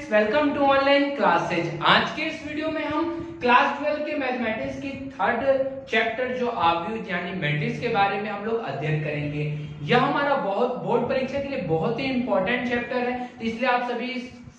Students, welcome to online classes. आज के इस वीडियो में हम क्लास 12 के मैथमेटिक्स की थर्ड चैप्टर जो आव्यूह यानी मैट्रिक्स के बारे में हम लोग अध्ययन करेंगे। यह हमारा बहुत बोर्ड परीक्षा के लिए बहुत ही इंपॉर्टेंट चैप्टर है, तो इसलिए आप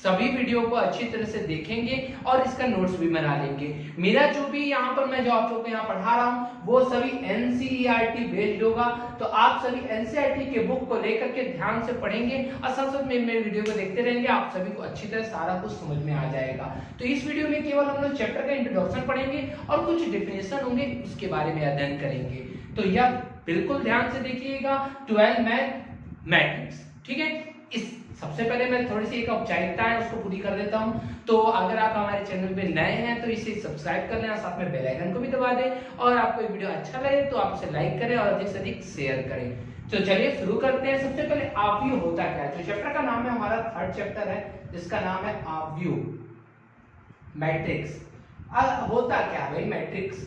सभी वीडियो को अच्छी तरह से देखेंगे और इसका नोट्स भी बना लेंगे। मेरा जो भी यहाँ पर मैं जो आप लोग को यहाँ पढ़ा रहा हूँ वो सभी एनसीईआरटी बेस्ड होगा, तो आप सभी एनसीईआरटी के बुक को लेकर के ध्यान से पढ़ेंगे और साथ साथ में मेरे वीडियो को देखते रहेंगे। आप सभी को अच्छी तरह सारा कुछ समझ में आ जाएगा। तो इस वीडियो में केवल हम लोग चैप्टर का इंट्रोडक्शन पढ़ेंगे और कुछ डिफिनेशन होंगे उसके बारे में अध्ययन करेंगे। तो यह बिल्कुल ध्यान से देखिएगा, 12 मैथमेटिक्स, ठीक है। इस सबसे पहले मैं थोड़ी सी एक औपचारिकता है उसको पूरी कर देता हूं। तो अगर आप हमारे चैनल पे नए हैं तो इसे सब्सक्राइब कर लें और साथ में बेल आइकन को भी दबा दें, और आपको ये वीडियो अच्छा लगे तो आप इसे लाइक करें और अधिक से अधिक शेयर करें। तो चलिए शुरू करते हैं। सबसे पहले आव्यूह होता क्या है। जो चैप्टर का नाम है हमारा थर्ड चैप्टर है जिसका नाम है आव्यूह मैट्रिक्स। होता क्या है भाई मैट्रिक्स,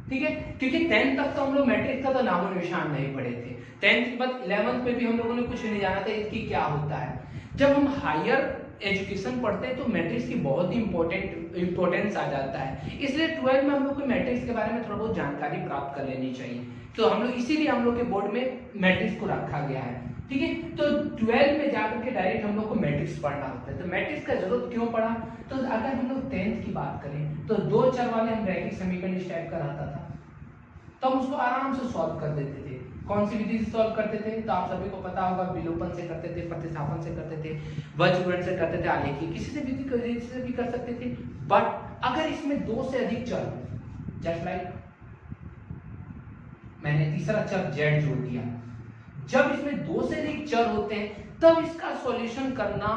ठीक है, क्योंकि 10th तक तो हम लोग मैट्रिक्स का तो नामो निशान नहीं पढ़े थे। 10th के बाद 11th में भी हम लोगों ने कुछ नहीं जाना था इसकी क्या होता है। जब हम हायर एजुकेशन पढ़ते हैं तो मैट्रिक्स की बहुत ही इंपॉर्टेंस आ जाता है, इसलिए 12 में हम लोग को मैट्रिक्स के बारे में थोड़ा बहुत जानकारी प्राप्त कर लेनी चाहिए। तो हम लोग इसीलिए हम लोग के बोर्ड में मैट्रिक्स को रखा गया है, ठीक है। तो 12 में जाकर के डायरेक्ट हम लोग को मैट्रिक्स पढ़ना होता है। तो मैट्रिक्स का जरूरत क्यों पड़ा, तो अगर हम लोग 10th की बात करें तो दो चर वाले हम रैखिक समीकरण इस टाइप का रहता था, तो हम उसको आराम से सॉल्व कर देते थे। कौन सी विधि से सॉल्व करते थे, तो आप सभी को पता होगा, विलोपन से करते थे, प्रतिस्थापन से करते थे, वज्रगुणन से करते थे, आलेखी किसी से विधि से भी कर सकते थे। बट अगर इसमें दो से अधिक चर, जस्ट लाइक मैंने तीसरा चर z जोड़ दिया, जब इसमें दो से अधिक चर होते हैं तब इसका सॉल्यूशन करना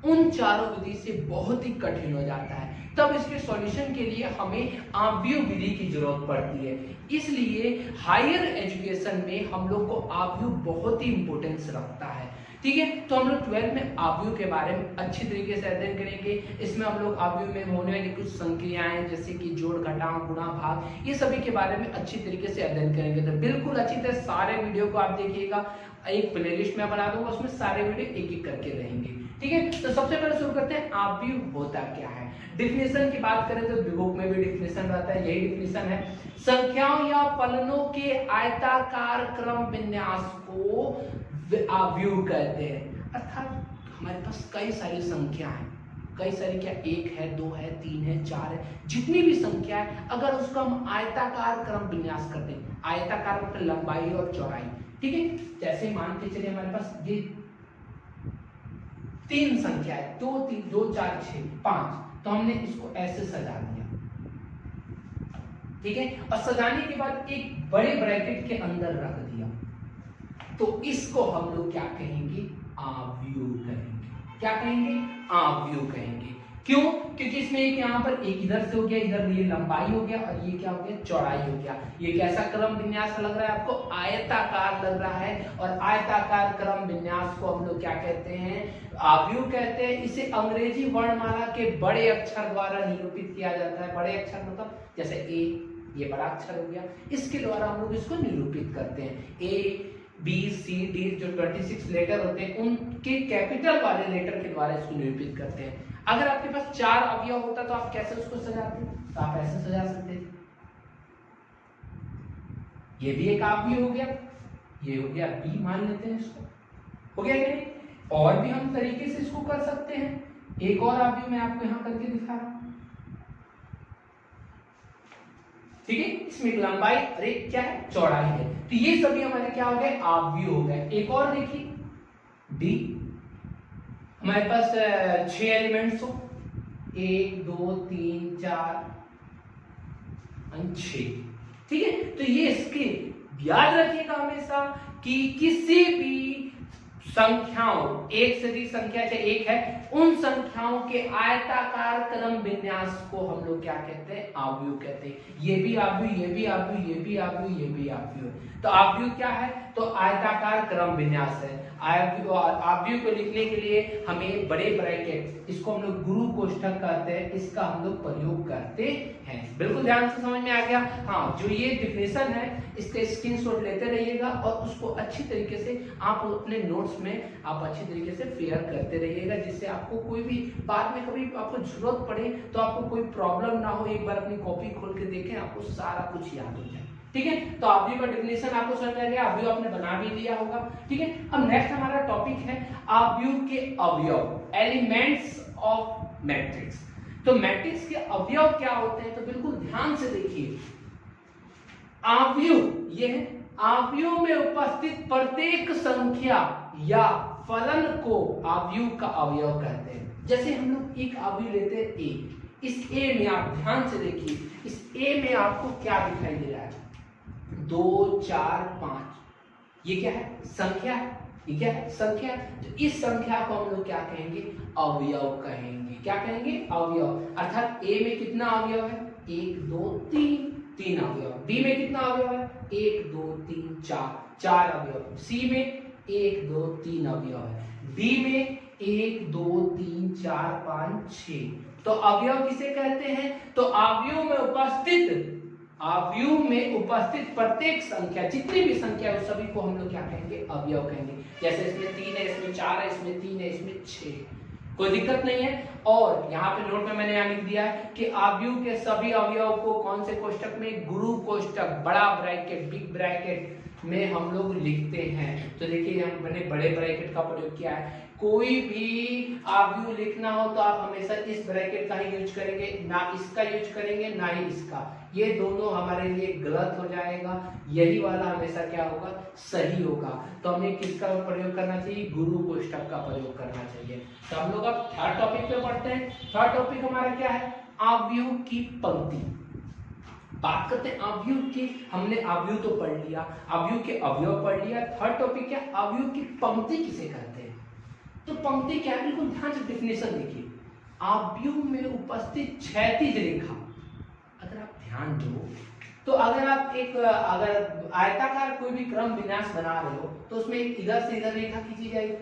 उन चारों विधि से बहुत ही कठिन हो जाता है। तब इसके सॉल्यूशन के लिए हमें आव्यूह विधि की जरूरत पड़ती है। इसलिए हायर एजुकेशन में हम लोग को आव्यूह बहुत ही इंपॉर्टेंस रखता है, ठीक है। तो हम लोग 12 में आव्यूह के बारे में अच्छी तरीके से अध्ययन करेंगे। इसमें हम लोग आव्यूह में होने वाली कुछ संक्रियाएं जैसे कि जोड़, घटाव, गुणा, भाग, ये सभी के बारे में अच्छी तरीके से अध्ययन करेंगे। तो बिल्कुल अच्छी तरह सारे वीडियो को आप देखिएगा, एक प्लेलिस्ट में बना दूंगा, उसमें सारे वीडियो एक एक करके रहेंगे, ठीक है। तो सबसे पहले शुरू करते हैं आव्यूह होता क्या है। डिफिनेशन की बात करें तो बुक में भी डिफिनेशन रहता है, यही डिफिनेशन है। संख्याओं या फलनों के आयताकार क्रम विन्यास को आव्यूह कहते हैं। अर्थात हमारे पास कई सारी संख्या है, कई सारी, क्या 1 है, 2 है, 3 है, 4 है, जितनी भी संख्या है अगर उसका हम आयताकार क्रम विन्यास करते हैं, आयताकार मतलब लंबाई और चौड़ाई, ठीक है। जैसे मान के चलिए हमारे पास ये 3 संख्या है, 2 3 2 4 6 5, तो हमने इसको ऐसे सजा दिया, ठीक है। और सजाने के बाद एक बड़े ब्रैकेट के अंदर रख दिया, तो इसको हम लोग क्या कहेंगे, आव्यूह कहेंगे। क्या कहेंगे, आव्यूह कहेंगे। क्यों, क्योंकि इसमें एक यहाँ पर एक इधर से हो गया, इधर ये लंबाई हो गया और ये क्या हो गया, चौड़ाई हो गया। ये कैसा क्रम विन्यास लग रहा है आपको, आयताकार लग रहा है। और आयताकार क्रम विन्यास को हम लोग क्या कहते हैं, आव्यूह कहते हैं। इसे अंग्रेजी वर्णमाला के बड़े अक्षर द्वारा निरूपित किया जाता है। बड़े अक्षर मतलब जैसे ए, ये बड़ा अक्षर हो गया, इसके द्वारा हम लोग इसको निरूपित करते हैं। ए बी सी डी जो 26 लेटर होते हैं उनके कैपिटल वाले लेटर के द्वारा इसको निरूपित करते हैं। अगर आपके पास 4 अवयव होता तो आप कैसे उसको सजाते, तो आप ऐसे सजा सकते थे। ये भी एक आव्यूह हो गया, ये हो गया बी, मान लेते हैं इसको, हो गया कि नहीं। और भी हम तरीके से इसको कर सकते हैं। एक और आव्यूह मैं आपको यहां करके दिखा रहा हूं, ठीक है। इसमें एक लंबाई और एक क्या है, चौड़ाई है। तो ये सभी हमारे क्या हो गए, आव्यूह हो गए। एक और देखिए डी, हमारे पास 6 एलिमेंट्स हो, 1 2 3 4 6, ठीक है। तो ये इसके याद रखिएगा हमेशा कि किसी भी संख्याओं, एक से अधिक संख्या चाहे एक है, उन संख्याओं के आयताकार क्रम विन्यास को हम लोग क्या कहते हैं, आव्यूह कहते हैं। ये भी आव्यूह, ये भी आव्यूह, ये भी आव्यूह, ये भी आव्यूह। तो आव्यूह क्या है, तो आयताकार क्रम विन्यास है। अवयव को लिखने के लिए हमें बड़े ब्रैकेट, इसको हम लोग गुरु कोष्ठक कहते हैं, इसका हम लोग प्रयोग करते हैं। बिल्कुल ध्यान से समझ में आ गया। हाँ, जो ये डिफिनेशन है इसका स्क्रीनशॉट लेते रहिएगा और उसको अच्छी तरीके से आप अपने नोट्स में आप अच्छी तरीके से फेयर करते रहिएगा, जिससे आपको कोई भी बाद में कभी आपको जरूरत पड़े तो आपको कोई प्रॉब्लम ना हो। एक बार अपनी कॉपी खोल के देखें, आपको सारा कुछ याद हो जाए। ठीक है, तो अवयव का डिफिनेशन आपको समझ आ गया, अवयव आपने बना भी लिया होगा। ठीक है, अब नेक्स्ट हमारा टॉपिक है अवयव के अवयव, एलिमेंट्स ऑफ मैट्रिक्स। तो मैट्रिक्स के अवयव क्या होते हैं, तो बिल्कुल ध्यान से देखिए। अवयव ये है, अवयव में उपस्थित प्रत्येक संख्या या फलन को अवयव का अवयव कहते हैं। जैसे हम लोग एक अवयव लेते हैं ए, इस ए में आप ध्यान से देखिए, इस ए में आपको क्या दिखाई दे रहा है, 2 4 5, ये क्या है, संख्या है। ये क्या है, संख्या। तो इस संख्या को हम लोग क्या कहेंगे, अवयव कहेंगे। क्या कहेंगे, अवयव। अर्थात ए में कितना अवयव है, 1 2 3 अवयव। बी में कितना अवयव है, 1 2 3 4 अवयव। सी में 1 2 3 अवयव है। डी में 1 2 3 4 5 6। तो अवयव किसे कहते हैं, तो अवयव में उपस्थित प्रत्येक संख्या, जितनी भी संख्या है, उस सभी को हम लोग क्या कहेंगे, अवयव कहेंगे। जैसे इसमें 3 है, इसमें 4 है, इसमें 3 है, इसमें 6, कोई दिक्कत नहीं है। और यहाँ पे नोट में मैंने यहाँ लिख दिया है कि अवयव के सभी अवयव को कौन से कोष्ठक में, गुरु कोष्ठक, बड़ा ब्रैकेट, बिग ब्रैकेट में हम लोग लिखते हैं। तो देखिए मैंने बड़े ब्रैकेट का प्रयोग किया है। कोई भी अवयव लिखना हो तो आप हमेशा इस ब्रैकेट का ही यूज करेंगे, ना इसका यूज करेंगे ना ही इसका। ये दोनों हमारे लिए गलत हो जाएगा, यही वाला हमेशा क्या होगा, सही होगा। तो हमें किसका प्रयोग करना चाहिए, गुरु कोष्ठक का प्रयोग करना चाहिए। तो हम लोग अब थर्ड टॉपिक पे पढ़ते हैं। थर्ड टॉपिक हमारा क्या है, अवयव की पंक्ति। बात करते हैं अवयव की। हमने अवयव तो पढ़ लिया, अवयव के अवयव पढ़ लिया। थर्ड टॉपिक क्या, अवयव की पंक्ति किसे कहते हैं। तो पंक्ति क्या है, बिल्कुल ध्यान से डेफिनेशन देखिए। अवयव में उपस्थित क्षैतिज रेखा, अगर आप ध्यान दो तो अगर आप अगर आयताकार कोई भी क्रम विन्यास बना रहे हो तो उसमें एक इधर से इधर रेखा खींची जाएगी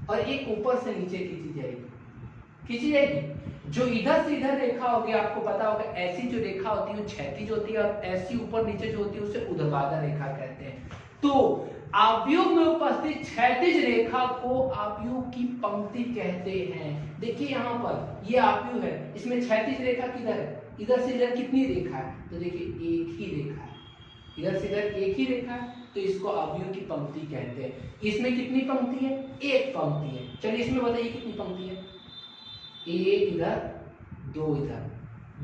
और एक ऊपर से नीचे खींची जाएगी। जो इधर से इधर रेखा होगी, आपको पता होगा ऐसी जो रेखा होती है वो क्षैतिज होती है, और ऐसी ऊपर नीचे जो होती है उसे ऊर्ध्वाधर रेखा कहते हैं। तो अवयव में उपस्थित क्षैतिज रेखा को अवयव की पंक्ति कहते हैं। देखिए यहाँ पर ये अवयव है, इसमें क्षैतिज रेखा किधर है, इधर से इधर कितनी रेखा है, तो देखिए एक ही रेखा है, इधर से इधर एक ही रेखा है, तो इसको अवयव की पंक्ति कहते हैं। इसमें कितनी पंक्ति है, एक पंक्ति है। चलिए इसमें बताइए कितनी पंक्ति है, एक इधर दो इधर,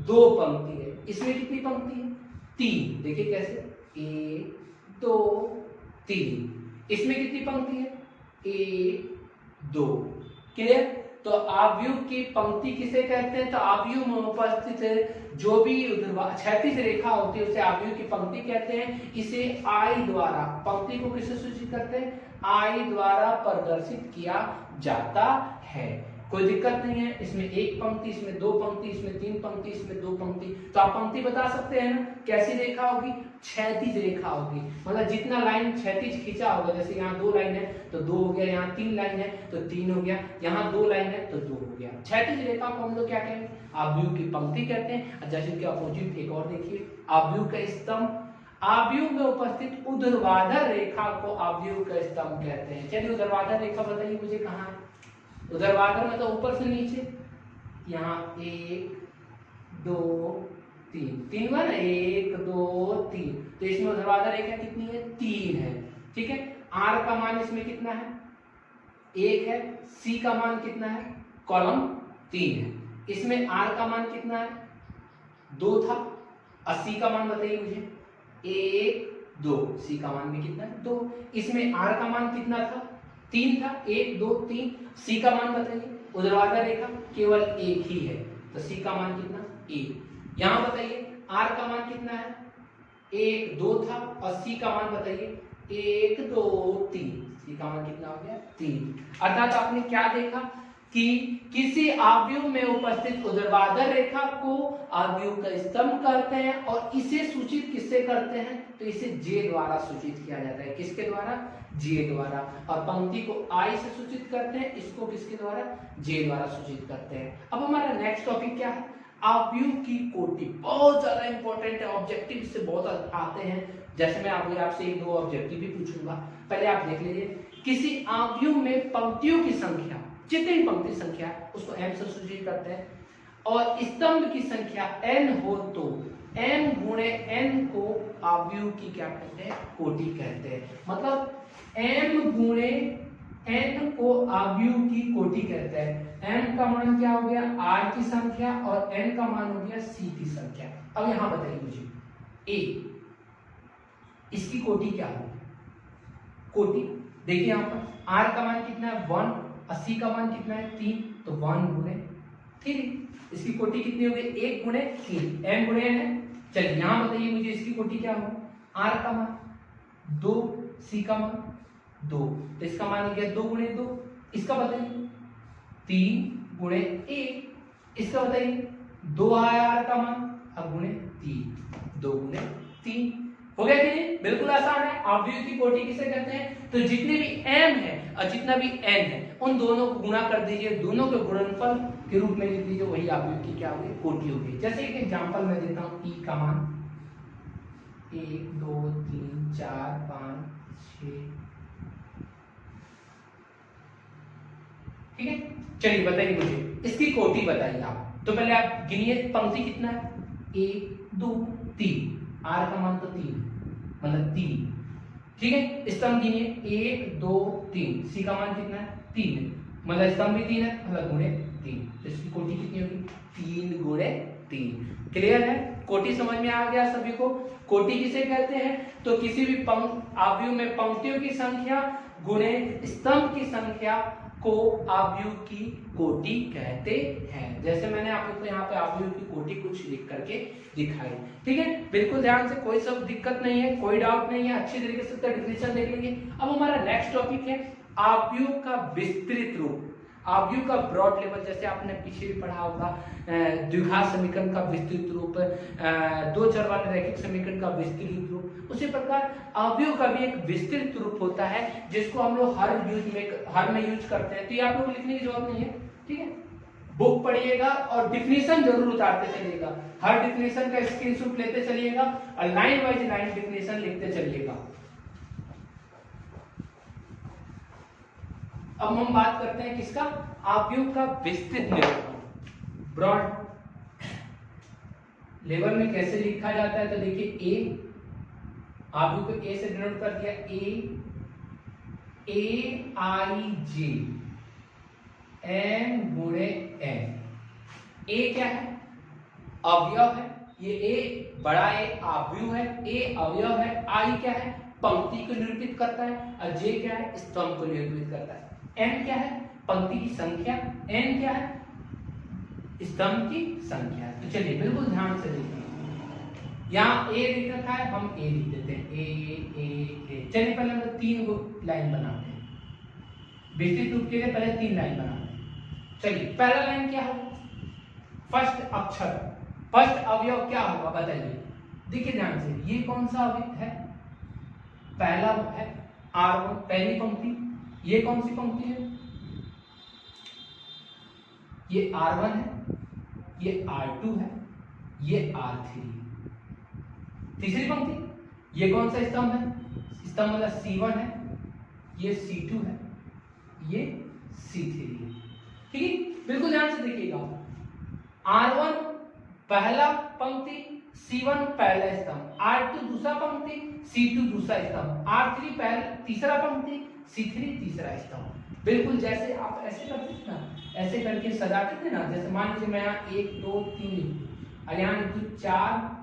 दो पंक्ति है। इसमें कितनी पंक्ति है, 3। देखिए कैसे, 1 2 3। इसमें कितनी पंक्ति है, 1 2। क्लियर। तो अवयव की पंक्ति किसे कहते हैं, तो अवयव में उपस्थित जो भी क्षैतिज रेखा होती है उसे अवयव की पंक्ति कहते हैं। इसे आई द्वारा, पंक्ति को किसे सूचित करते हैं, आई द्वारा प्रदर्शित किया जाता है। कोई दिक्कत नहीं है, इसमें एक पंक्ति, इसमें दो पंक्ति, इसमें 3 पंक्ति, इसमें 2 पंक्ति। तो आप पंक्ति बता सकते हैं ना, कैसी रेखा होगी, क्षैतिज रेखा होगी। मतलब जितना लाइन क्षैतिज खींचा होगा, जैसे यहाँ 2 लाइन है तो 2 हो गया, यहाँ 3 लाइन है तो 3 हो गया, यहाँ 2 लाइन है तो 2 हो गया। क्षैतिज रेखा को हम लोग क्या कहेंगे, अवयव की पंक्ति कहते हैं। जैसे कि अपोजिट एक और देखिए, अवयव का स्तंभ। अवयव में उपस्थित ऊर्ध्वाधर रेखा को अवयव का स्तंभ कहते हैं। चलिए ऊर्ध्वाधर रेखा बताइए मुझे कहाँ है, ऊर्ध्वाधर मतलब ऊपर से नीचे, यहाँ 1 2 3 हुआ ना, 1 2 3। तो इसमें ऊर्ध्वाधर रेखा कितनी है, 3 है। ठीक है, आर का मान इसमें कितना है, 1 है। सी का मान कितना है, कॉलम 3 है। इसमें आर का मान कितना है, 2 था, और सी का मान बताइए मुझे, 1 2। सी का मान भी कितना है, 2। इसमें आर का मान कितना था, 3 था, 1 2 3। सी का मान बताइए, ऊर्ध्वाधर रेखा केवल एक ही है, तो सी का मान कितना, 1। यहाँ बताइए आर का मान कितना है, 1 2 था, और सी का मान बताइए 1 2 3। सी का मान कितना हो गया, 3। अर्थात आपने क्या देखा कि किसी अवयव में उपस्थित ऊर्ध्वाधर रेखा को अवयव का स्तंभ कहते हैं, और इसे सूचित किससे करते हैं, तो इसे जे द्वारा सूचित किया जाता है। किसके द्वारा, जे द्वारा, और पंक्ति को आई से सूचित करते हैं, इसको किसके द्वारा, जे द्वारा सूचित करते हैं। अब हमारा नेक्स्ट टॉपिक क्या है, आव्यूह की कोटि। बहुत ज्यादा इंपॉर्टेंट है, ऑब्जेक्टिव इससे बहुत आते हैं। जैसे मैं आपसे एक दो ऑब्जेक्टिव भी पूछूंगा, पहले आप देख लीजिए। किसी आव्यूह में पंक्तियों की संख्या, जितनी पंक्ति संख्या उसको m से सूचित करते हैं, और स्तंभ की संख्या n हो तो m गुणे n को आव्यूह की क्या कहते हैं, कोटि कहते हैं। मतलब m गुणे n को आव्यूह की कोटि कहते हैं। m का मान क्या हो गया, r की संख्या, और n का मान हो गया c की संख्या। अब यहां बताइए मुझे a, इसकी कोटि क्या होगी, कोटि देखिए यहां पर r का मान कितना है 1, 80 का मान कितना है 3, तो 1 गुणे 3, इसकी कोटि कितनी होगी 1 गुणे 3, m गुणे n है। चलिए यहां बताइए मुझे इसकी कोटि क्या होगी, r का मान 2, c का मान 2, तो इसका मान हो गया 2 गुणे 2, इसका बताइए 3 गुणे 1, इसका बताइए 2 आया r का मान, अब गुणे 3, 2 गुणे 3 हो गया कि नहीं, बिल्कुल आसान है। आव्यूह की कोटि किसे कहते हैं, तो जितने भी m है और जितना भी n है उन दोनों को गुणा कर दीजिए, दोनों के गुणनफल के रूप में लिख दीजिए, वही आव्यूह की क्या होगी, कोटि होगी। जैसे एक एग्जांपल मैं देता हूं, e का मान 1 2 3 4 5 6, ठीक है। चलिए बताइए मुझे इसकी कोटि बताइए आप। तो पहले आप गिनिए पंक्ति कितना है, 1 2 3, r का मान तो 3 मतलब 3, ठीक है। स्तंभ गिनिए 1 2 3, c का मान कितना है 3, मतलब स्तंभ भी 3 है, मतलब गुणे 3, तो इसकी कोटि कितनी होगी 3 गुणे 3। क्लियर है, कोटि समझ में आ गया सभी को। कोटि किसे कहते हैं, तो किसी भी आव्यूह में पंक्तियों की संख्या गुणे स्तंभ की संख्या को आव्यूह की कोटि कहते हैं। जैसे मैंने आपको यहाँ पे आव्यूह की कोटि कुछ लिख करके दिखाई, ठीक है। बिल्कुल ध्यान से, कोई सब दिक्कत नहीं है, कोई डाउट नहीं है, अच्छी तरीके से डेफिनेशन देख लेंगे। अब हमारा नेक्स्ट टॉपिक है आव्यूह का विस्तृत रूप, आव्यूह का ब्रॉड लेवल। जैसे आपने पीछे भी पढ़ा होगा द्विघात समीकरण का विस्तृत रूप, दो चर वाले रैखिक समीकरण का विस्तृत रूप, उसी प्रकार आव्यूह का भी एक विस्तृत रूप होता है जिसको हम लोग हर में यूज करते हैं। तो ये आप लोग लिखने की जरूरत नहीं है, ठीक है। बुक पढ़िएगा और डिफिनेशन जरूर उतारते चलिएगा, हर डिफिनेशन का स्क्रीनशॉट लेते चलिएगा और लाइन वाइज लाइन डिफिनेशन लिखते चलिएगा। अब हम बात करते हैं किसका, आव्यूह का विस्तृत निरूपण। ब्रॉड लेवल में कैसे लिखा जाता है, तो देखिए ए, आव्यूह को ए से डिनोट कर दिया, ए आई जे एन गुणे एन। ए क्या है, अवयव है, ये ए बड़ा ए आव्यूह है, ए अवयव है, आई क्या है पंक्ति को निरूपित करता है, और जे क्या है स्तंभ को निरूपित करता है, एन क्या है पंक्ति की संख्या, एन क्या है स्तंभ की संख्या। तो चलिए बिल्कुल ध्यान से देखिए, यहाँ ए लिख रखा है, हम ए लिख देते हैं, ए। चलिए पहले हम लोग 3 लाइन बनाते हैं, विस्तृत रूप के लिए पहले 3 लाइन बनाते हैं। चलिए पहला लाइन क्या होगा, फर्स्ट अक्षर, फर्स्ट अवयव क्या होगा बताइए। देखिए ध्यान से, ये कौन सा अवयव है, पहला है R1, पहली पंक्ति। ये कौन सी पंक्ति है, ये R1 है, ये R2 है, ये R3। तीसरी पंक्ति, ये कौन सा स्तंभ है, स्तंभ मतलब C1 है, ये C2 है, ये C3 है, ठीक है। बिल्कुल ध्यान से देखिएगा, R1 पहला पंक्ति, C1 पहला स्तंभ, R2 दूसरा पंक्ति, C2 दूसरा स्तंभ, R3 पहला तीसरा पंक्ति, C3 तीसरा स्तंभ। बिल्कुल जैसे आप ऐसे करते थे ना, ऐसे करके सजाते थे ना, जैसे मान लीजिए मैं यहाँ 1 2 3 और यहाँ लिख दूं 4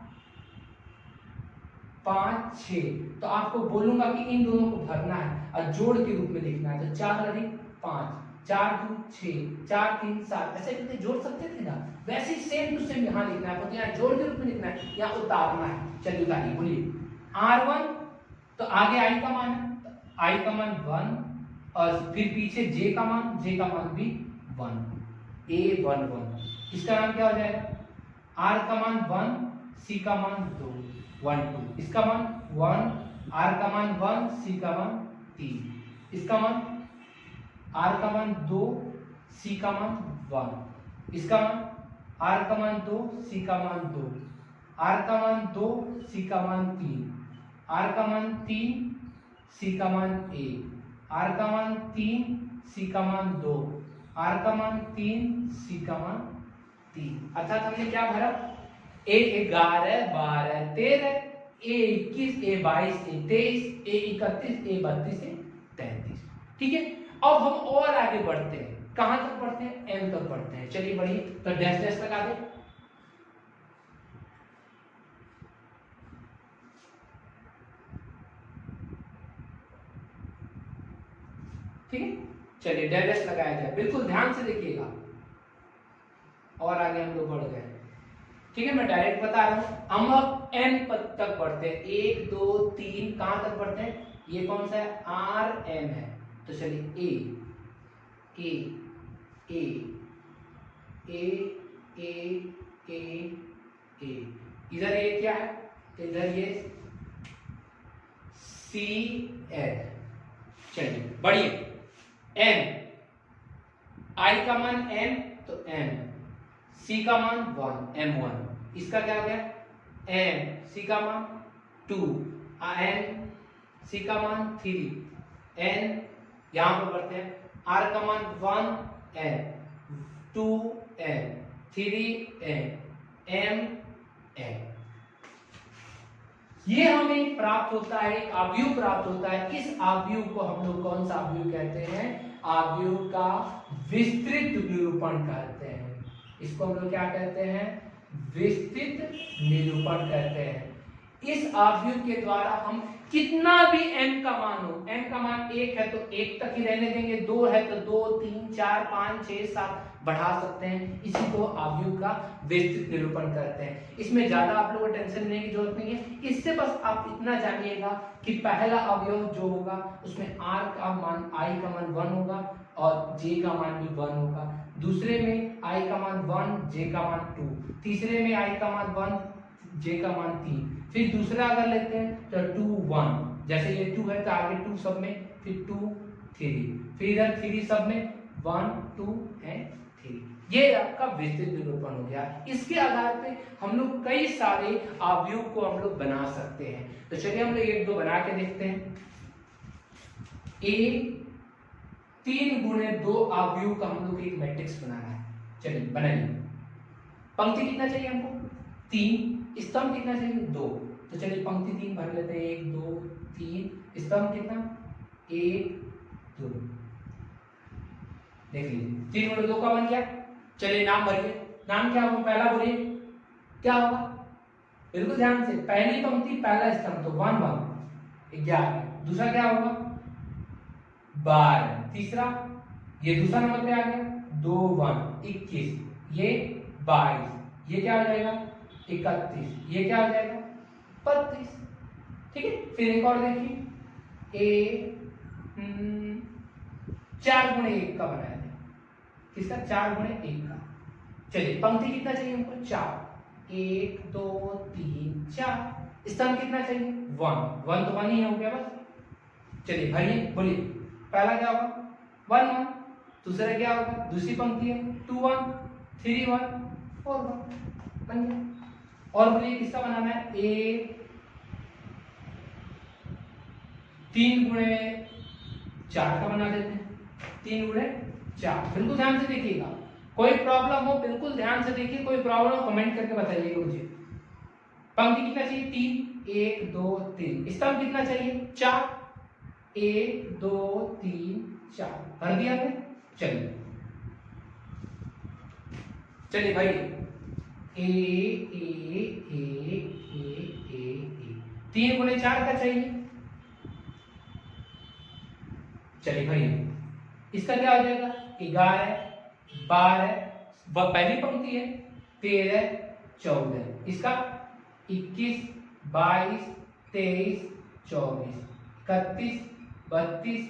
5 6, तो आपको बोलूंगा कि इन दोनों को भरना है और जोड़ के रूप में लिखना है। तो 4 अधिक 5, 4 2 6, 4 3 7, ऐसे करके जोड़ सकते थे ना, वैसे ही सेम टू सेम यहाँ लिखना है, तो यहाँ जोड़ के रूप में लिखना है, यहाँ उतारना है। चलिए उतारिए, बोलिए R1, तो आगे I का मान है, I का मान 1 और फिर पीछे J का मान भी 1, A1 1, इसका नाम क्या हो जाएगा, R का मान 1, C का मान 2 1 2, इसका मान 1, R का मान 1, C का मान 3, इसका मान r का मान 2, c का मान 1, इसका मान r का मान 2, c का मान 2, r का मान 2, c का मान 3, r का मान 3, c का मान 1, r का मान 3, c का मान 2, r का मान 3, c का मान 3। अर्थात हमने क्या भरा, a 11, 12, 13, a 21, a 22, a 23, a 31, a 32, a 33। ठीक है, अब हम और आगे बढ़ते हैं, कहां तक बढ़ते हैं, m तक बढ़ते हैं। चलिए बढ़िए, तो डैश डैश लगा दे। ठीक है, चलिए डैश डैश लगाया जाए, बिल्कुल ध्यान से देखिएगा। और आगे हम लोग बढ़ गए। ठीक है, मैं डायरेक्ट बता रहा हूं, हम अब n पद तक बढ़ते हैं। 1 2 3 कहां तक बढ़ते हैं, ये कौन सा है, r m है। तो चलिए a a a a a a a, इधर ये क्या है, इधर ये c l। चलिए बढ़िए, m i का मान m, तो m, c का मान 1, m1, इसका क्या हो गया, m, c का मान 2, n, c का मान 3, n, यहां पर बढ़ते हैं, r का मान 1, n, 2, n, 3, n, m, n। ये हमें प्राप्त होता है, एक आव्यूह प्राप्त होता है। इस आव्यूह को हम लोग कौन सा आव्यूह कहते हैं, आव्यूह का विस्तृत निरूपण कहते हैं। इसको हम लोग क्या कहते हैं, विस्तृत निरूपण कहते हैं। इस आव्यूह के द्वारा हम कितना भी m का मान हो, m का मान 1 है तो 1 तक ही रहने देंगे, 2 है तो 2, 3, 4, 5, 6, 7 बढ़ा सकते हैं। इसी को आव्यूह का विस्तृत निरूपण करते हैं। इसमें ज्यादा आप लोगों को टेंशन लेने की जरूरत नहीं है। इससे बस आप इतना जानिएगा कि पहला अवयव जो होगा उसमें r का मान, i का मान 1 होगा और j का मान भी 1 होगा। दूसरे में i का मान 1, j का मान 2, तीसरे में i का मान 1, j का मान 3। फिर दूसरा अगर लेते हैं तो 2 1, जैसे ये 2 है तो आगे 2 सब में, फिर 2 3, फिर इधर 3 सब में, 1 2 एंड 3। ये आपका विस्तृत निरूपण हो गया। इसके आधार पे हम लोग कई सारे आव्यूह को हम लोग बना सकते हैं। तो चलिए हम लोग एक दो बना के देखते हैं। a 3 गुणे 2 आव्यूह का हम लोग एक मैट्रिक्स बनाना है। चलिए बनाइए। पंक्ति कितना चाहिए हमको, 3, स्तंभ कितना चाहिए, 2। तो चलिए पंक्ति 3 भर लेते हैं, 1 2 3, स्तंभ कितना, 1 2। देख लीजिए 3 गुणे 2 का बन गया। चलिए नाम भरिए, नाम क्या होगा, पहला बोलिए क्या होगा, बिल्कुल ध्यान से, पहली पंक्ति पहला स्तंभ तो 1 1 11, दूसरा क्या होगा 12, तीसरा ये दूसरा नंबर पे आ गया 2 1 21, ये 22, ये क्या हो जाएगा 31, ये क्या हो जाएगा 32। ठीक है, फिर एक और देखिए, 4 गुणे 1 का बनाया था, किसका, 4 गुणे 1 का। चलिए पंक्ति कितना चाहिए हमको, 4, 1 2 3 4, स्तंभ कितना चाहिए 1 1, तो 1 ही हो गया बस। चलिए भरिए, बोलिए पहला क्या होगा 1 1, दूसरा क्या होगा, दूसरी पंक्ति है 2 1 3 1 4 1, बन गया। और बोलिए किसका बनाना है, a 3 गुणे 4 का बना देते हैं, 3 गुणे 4। बिल्कुल ध्यान से देखिएगा, कोई प्रॉब्लम हो बिल्कुल ध्यान से देखिए, कोई प्रॉब्लम हो कमेंट करके बताइएगा मुझे। पंक्ति कितना चाहिए 3, 1 2 3, स्तंभ कितना चाहिए 4, 1 2 3 4, भर दिया आपने। चलिए चलिए भाई, ए ए ए ए ए ए, 3 गुणे 4 का चाहिए। चलिए भाई, इसका क्या हो जाएगा 11 12, पहली पंक्ति है 13 14, इसका 21 22 23 24 31 32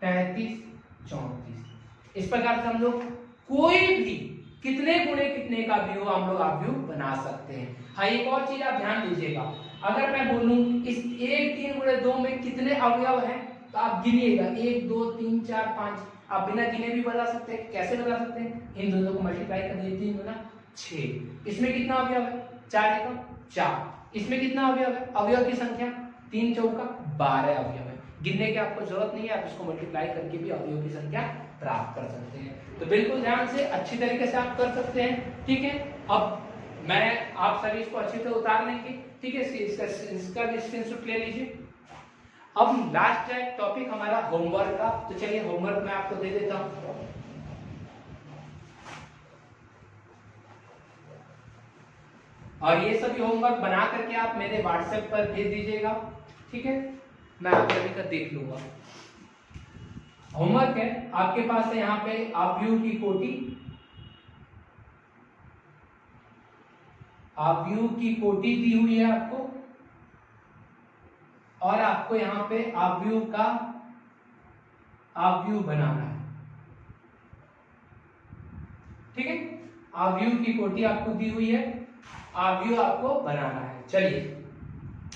33 34। इस प्रकार से हम लोग कोई भी कितने गुणे कितने का भी हम लोग आव्यूह बना सकते हैं। हाँ, एक और चीज आप ध्यान दीजिएगा, अगर मैं बोलूं इस 1 3 गुणे 2 में कितने अवयव हैं, तो आप गिनिएगा 1 2 3 4 5, आप बिना गिने भी बता सकते हैं। कैसे बता सकते हैं? इन दोनों को मल्टीप्लाई कर दिए, 3 गुना 6। इसमें कितना अवयव है? 4 एकम 4। इसमें कितना अवयव है? अवयव की संख्या 3 चौका 12 अवयव है। गिनने की आपको जरूरत नहीं है, आप इसको मल्टीप्लाई करके भी अवयव की संख्या प्राप्त कर सकते हैं। तो बिल्कुल ध्यान से अच्छी तरीके से आप कर सकते हैं, ठीक है। अब मैं आप सभी इसको अच्छी तरह उतार लेंगे, ठीक है। इसका भी स्क्रीनशॉट ले लीजिए। अब लास्ट टॉपिक हमारा होमवर्क का, तो चलिए होमवर्क मैं आपको दे देता हूं। और ये सभी होमवर्क बना करके आप मेरे व्हाट्सएप पर भेज दीजिएगा, ठीक है। मैं आप सभी का देख लूंगा। होमवर्क है आपके पास है यहाँ पे अवयव की कोटि, अवयव की कोटि दी हुई है आपको, और आपको यहाँ पे अवयव का अवयव बनाना है, ठीक है। अवयव की कोटि आपको दी हुई है, अवयव आपको बनाना है। चलिए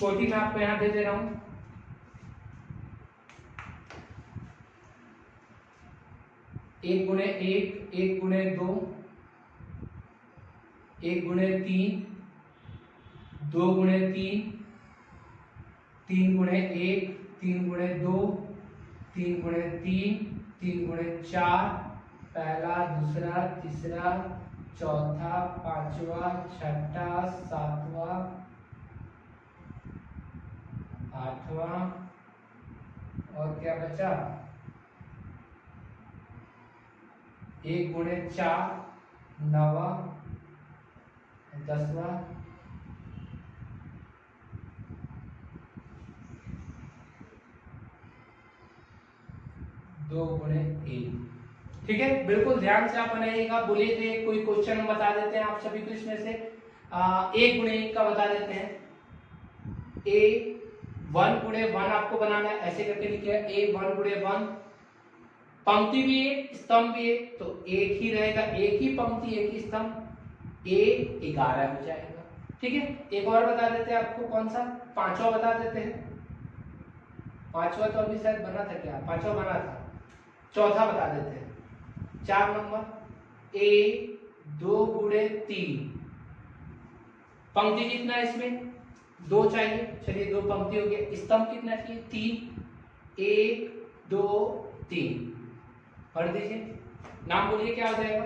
कोटि मैं आपको यहां दे दे रहा हूं। 1 गुणे 1, 1 गुणे 2, 1 गुणे 3, 2 गुणे 3, 3 गुणे 1, 3 गुणे 2, 3 गुणे 3, 3 गुणे 4, पहला दूसरा तीसरा चौथा पांचवा छठा सातवां आठवां, और क्या बचा? 1 गुणे 4 9वां 10वां, 2 गुणे 1, ठीक है। बिल्कुल ध्यान से आप बनाइएगा। बोलिए थे कोई क्वेश्चन हम बता देते हैं आप सभी को इसमें से। 1 गुणे 1 का बता देते हैं। A 1 गुणे 1 आपको बनाना है, ऐसे करके लिखिए A 1 गुणे 1। पंक्ति भी एक स्तंभ भी एक, तो एक ही रहेगा, एक ही पंक्ति एक ही स्तंभ, A 11 हो जाएगा, ठीक है। एक और बता देते हैं आपको, कौन सा? 5वां बता देते हैं। 5वां तो अभी शायद बना था, क्या 5वां बना था? चौथा बता देते हैं। 4 नंबर A 2 गुणे 3, पंक्ति कितना है इसमें? 2 चाहिए, चलिए 2 पंक्ति हो गया। स्तंभ कितना चाहिए? 3, 1 2 3, पढ़ दीजिए। नाम बोलिए क्या हो जाएगा?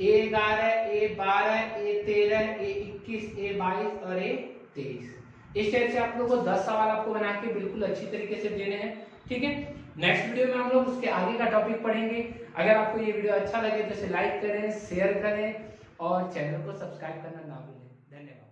A11 A12 A13 A21 A22 और A23। इस टाइप से आप लोगों को 10 सवाल आपको बना के बिल्कुल अच्छी तरीके से देने हैं, ठीक है। नेक्स्ट वीडियो में हम लोग उसके आगे का टॉपिक पढ़ेंगे। अगर आपको ये वीडियो अच्छा लगे तो इसे लाइक करें, शेयर करें और चैनल को सब्सक्राइब करना ना भूलें। धन्यवाद।